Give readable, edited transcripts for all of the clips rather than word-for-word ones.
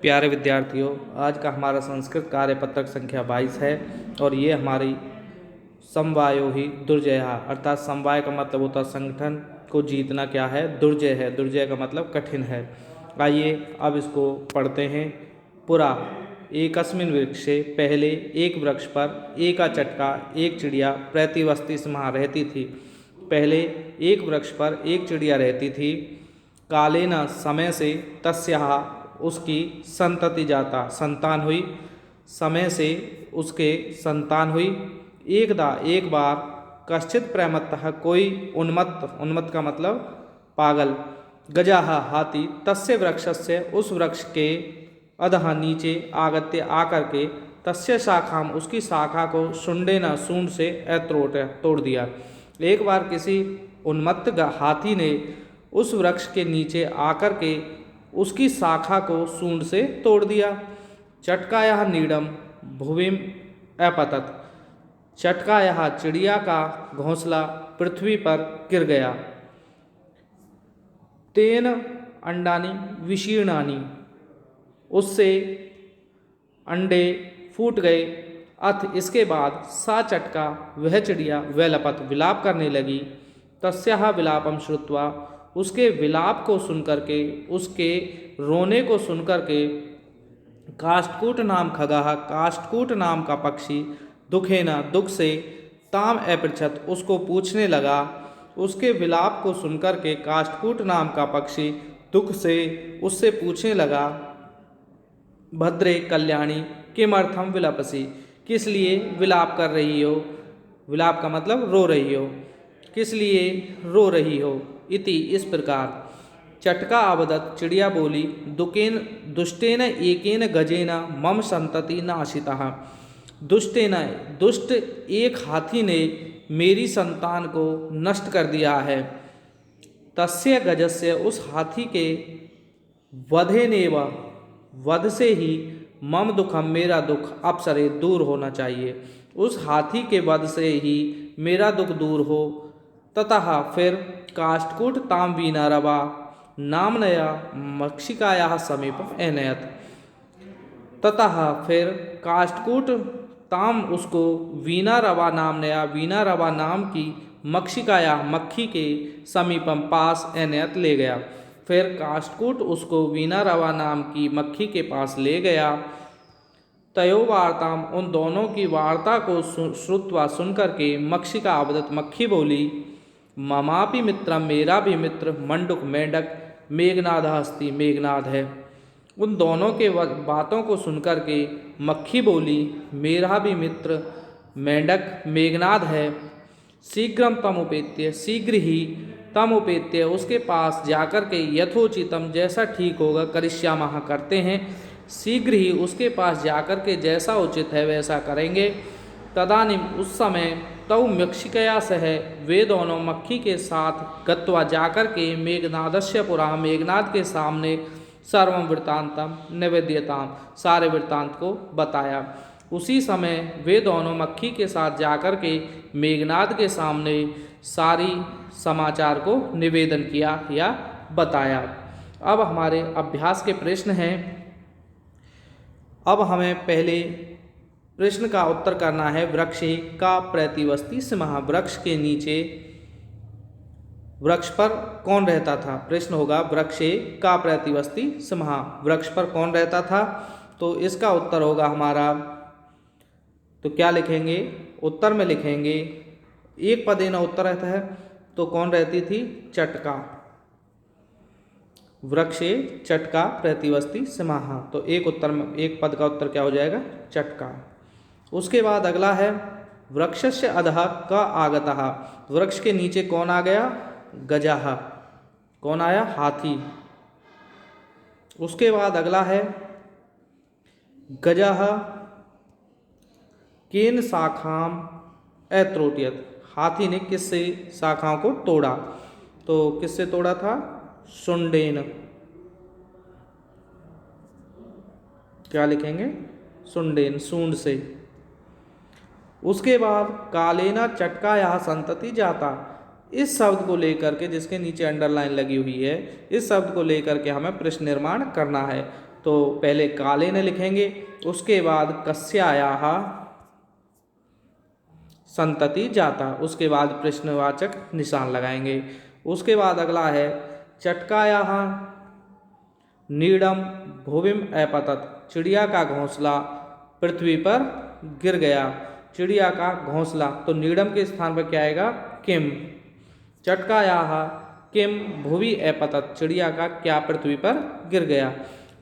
प्यारे विद्यार्थियों, आज का हमारा संस्कृत कार्यपत्रक संख्या 22 है और ये हमारी समवायो ही दुर्जया, अर्थात समवाय का मतलब होता है संगठन को जीतना क्या है, दुर्जय है। दुर्जय का मतलब कठिन है। आइए अब इसको पढ़ते हैं। पुरा एकस्मिन् वृक्षे, पहले एक वृक्ष पर एका चटका एक चिड़िया प्रतिवसति स्म रहती थी। पहले एक वृक्ष पर एक चिड़िया रहती थी। कालेन समय से तस्याः उसकी संतति जाता, संतान हुई। समय से उसके संतान हुई। एकदा एक बार कश्चित प्रमत्तः कोई उन्मत्त, उन्मत्त का मतलब पागल, गजाह हाथी, तस्य वृक्षस्य उस वृक्ष के अधः नीचे आगत्य आकर के तस्य शाखाम उसकी शाखा को शुंडेन सूंड से तोड़ दिया। एक बार किसी उन्मत्त हाथी ने उस वृक्ष के नीचे आकर के उसकी शाखा को सूंड से तोड़ दिया। चटकाया नीडम भुविम अपतत, चटकाया चिड़िया का घोंसला पृथ्वी पर गिर गया। तेन अंडानी विशीर्णानी, उससे अंडे फूट गए। अथ इसके बाद सा चटका वह चिड़िया वैलपत विलाप करने लगी। तस्याः विलापम श्रुत्वा, उसके विलाप को सुनकर के, उसके रोने को सुनकर के काष्ठकूट नाम खगाह, काष्ठकूट नाम का पक्षी दुखेना दुख से ताम अपृच्छत उसको पूछने लगा। उसके विलाप को सुनकर के काष्ठकूट नाम का पक्षी दुख से उससे पूछने लगा, भद्रे कल्याणी किमर्थम विलपसी, किस लिए विलाप कर रही हो। विलाप का मतलब रो रही हो, किस लिए रो रही हो। इति इस प्रकार। चटका अवदत, चिड़िया बोली, दुष्टेन एकेन गजेन मम संतति नाशितः, दुष्टेन दुष्ट एक हाथी ने मेरी संतान को नष्ट कर दिया है। तस्य गजस्य उस हाथी के वधेनेव, वध से ही मम दुखम मेरा दुख अपसरे दूर होना चाहिए, उस हाथी के वध से ही मेरा दुख दूर हो। ततः फिर काष्ठकूट ताम वीना रवा नामनया मक्षिकाया समीप एनयत, ततः फिर काष्ठकूट ताम उसको वीना रवा नामनया, वीना रवा नाम की मक्षिकाया मक्खी के समीपम पास एनयत ले गया। फिर काष्ठकूट उसको वीना रवा नाम की मक्खी के पास ले गया। तयो वार्ताम, उन दोनों की वार्ता को श्रुत्वा सुनकर के मक्षिका अवदत, मक्खी बोली, ममापि मित्रम, मेरा भी मित्र, मंडुक मेंढक, मेघनाद अस्ति, मेघनाद है। उन दोनों के बातों को सुनकर के मक्खी बोली, मेरा भी मित्र मेंढक मेघनाद है। शीघ्रम तम उपेत्य, शीघ्र ही तम उपेत्य उसके पास जाकर के यथोचितम जैसा ठीक होगा, करिष्यामः करते हैं, शीघ्र ही उसके पास जाकर के जैसा उचित है वैसा करेंगे। तदानीम उस समय तौ मक्षिकया सह, वे दोनों मक्खी के साथ गत्वा जाकर के मेघनादस्य पुरा, मेघनाद के सामने सर्वं वृत्तांतम निवेद्यताम, सारे वृत्तांत को बताया। उसी समय वे दोनों मक्खी के साथ जाकर के मेघनाद के सामने सारी समाचार को निवेदन किया या बताया। अब हमारे अभ्यास के प्रश्न हैं। अब हमें पहले प्रश्न का उत्तर करना है। वृक्षे का प्रतिवसति स्मः, वृक्ष के नीचे, वृक्ष पर कौन रहता था। प्रश्न होगा वृक्षे का प्रतिवसति स्मः, वृक्ष पर कौन रहता था। तो इसका उत्तर होगा हमारा, तो क्या लिखेंगे, उत्तर में लिखेंगे एक पद न उत्तर रहता है, तो कौन रहती थी, चटका। वृक्षे चटका प्रतिवसति स्मः, तो एक उत्तर में, एक पद का उत्तर क्या हो जाएगा, चटका। उसके बाद अगला है वृक्षस्य अधः का आगतः, वृक्ष के नीचे कौन आ गया, गजाह, कौन आया, हाथी। उसके बाद अगला है गजाह केन शाखाम अत्रोट्यत, हाथी ने किससे शाखाओं को तोड़ा, तो किससे तोड़ा था, शुंडेन, क्या लिखेंगे, शुंडेन, सूंड से। उसके बाद कालेना चटकाया संतति जाता, इस शब्द को लेकर के, जिसके नीचे अंडरलाइन लगी हुई है, इस शब्द को लेकर के हमें प्रश्न निर्माण करना है। तो पहले कालेन लिखेंगे, उसके बाद कस्यायाः संतति जाता, उसके बाद प्रश्नवाचक निशान लगाएंगे। उसके बाद अगला है चटकायाः नीडम भुविम अपतत, चिड़िया का घोंसला पृथ्वी पर गिर गया। चिड़िया का घोंसला, तो नीडम के स्थान पर क्या आएगा, किम। चटकायाः किम भुवि अपतत, चिड़िया का क्या पृथ्वी पर गिर गया।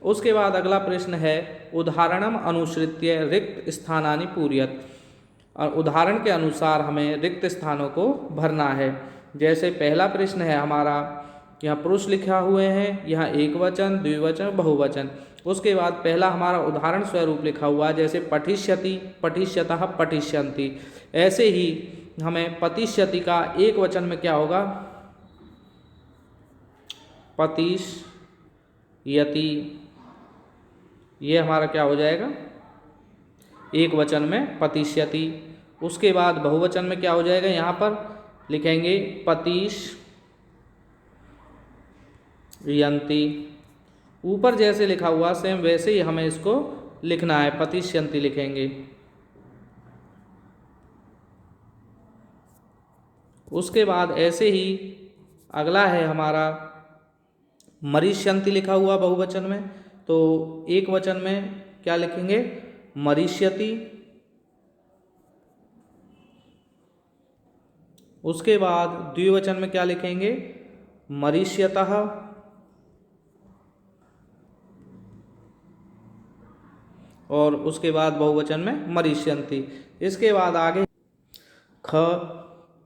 उसके बाद अगला प्रश्न है उदाहरणम अनुसृत्य रिक्त स्थानानि पूरयत, और उदाहरण के अनुसार हमें रिक्त स्थानों को भरना है। जैसे पहला प्रश्न है हमारा, यहाँ पुरुष लिखा हुए हैं, यहाँ एक वचन, द्विवचन, बहुवचन। उसके बाद पहला हमारा उदाहरण स्वरूप लिखा हुआ है, जैसे पठिष्यति, पठिष्यतः, पठिष्यन्ति। ऐसे ही हमें पतिष्यति का एक वचन में क्या होगा, पतिष्यति, ये हमारा क्या हो जाएगा, एक वचन में पतिष्यति। उसके बाद बहुवचन में क्या हो जाएगा, यहाँ पर लिखेंगे पतिष्यन्ति। ऊपर जैसे लिखा हुआ सेम वैसे ही हमें इसको लिखना है, पतिष्यन्ति लिखेंगे। उसके बाद ऐसे ही अगला है हमारा मरीष्यन्ति लिखा हुआ बहुवचन में, तो एक वचन में क्या लिखेंगे, मरीष्यति। उसके बाद द्विवचन में क्या लिखेंगे, मरीष्यतः। और उसके बाद बहुवचन में मरीष्यन्ति। इसके बाद आगे ख,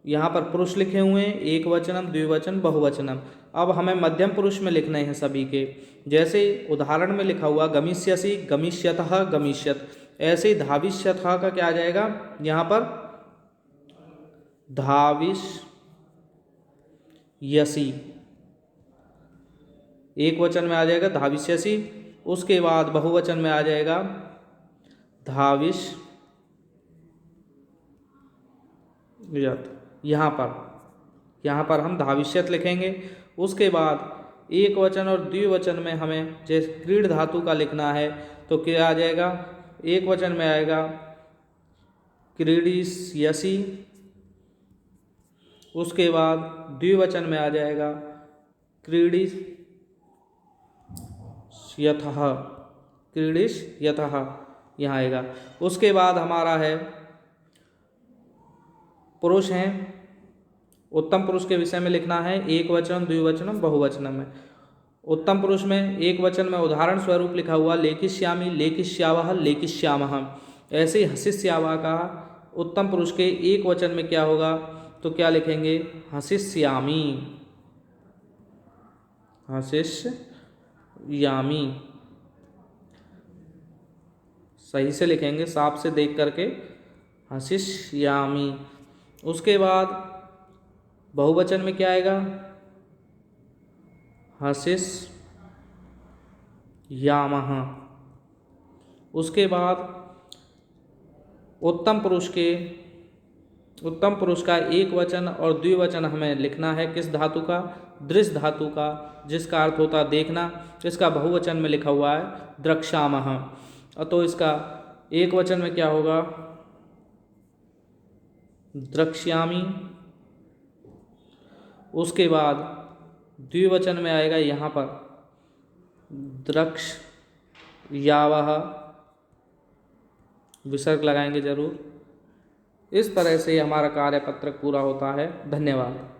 यहाँ पर पुरुष लिखे हुए हैं, एक वचनम, द्विवचन, बहुवचनम। अब हमें मध्यम पुरुष में लिखने हैं सभी के। जैसे उदाहरण में लिखा हुआ गमिष्यसि, गमिष्यतः, गमिष्यत। ऐसे ही धाविष्यतः का क्या आ जाएगा, यहाँ पर धाविष्यसि, एक वचन में आ जाएगा धाविष्यसि। उसके बाद बहुवचन में आ जाएगा धाविष्यत। यहाँ पर हम धाविष्यत लिखेंगे। उसके बाद एक वचन और द्विवचन में हमें जैसे क्रीड धातु का लिखना है, तो क्या आ जाएगा, एक वचन में आएगा क्रीडिष्यसि। उसके बाद द्विवचन में आ जाएगा क्रीडिष्यतः, क्रीडिष्यतः यहाँ आएगा। उसके बाद हमारा है पुरुष हैं, उत्तम पुरुष के विषय में लिखना है, एक वचन, द्विवचन, बहुवचन में। उत्तम पुरुष में एक वचन में उदाहरण स्वरूप लिखा हुआ लेखिष्यामि, लेखिष्यावः, लेखिष्यामः। ऐसे ही हसिष्यावः का उत्तम पुरुष के एक वचन में क्या होगा, तो क्या लिखेंगे, हसिष्यामि, हसिष्यामि। सही से लिखेंगे, साफ से देख करके, हसिष्यामि। उसके बाद बहुवचन में क्या आएगा, हसिष्यामः। उसके बाद उत्तम पुरुष का एक वचन और द्विवचन हमें लिखना है, किस धातु का, दृश्य धातु का, जिसका अर्थ होता है देखना। इसका बहुवचन में लिखा हुआ है द्रक्ष्यामः, तो इसका एक वचन में क्या होगा, द्रक्ष्यामि। उसके बाद द्विवचन में आएगा यहाँ पर द्रक्ष्यावः, विसर्ग लगाएंगे जरूर। इस तरह से हमारा कार्यपत्रक पूरा होता है। धन्यवाद।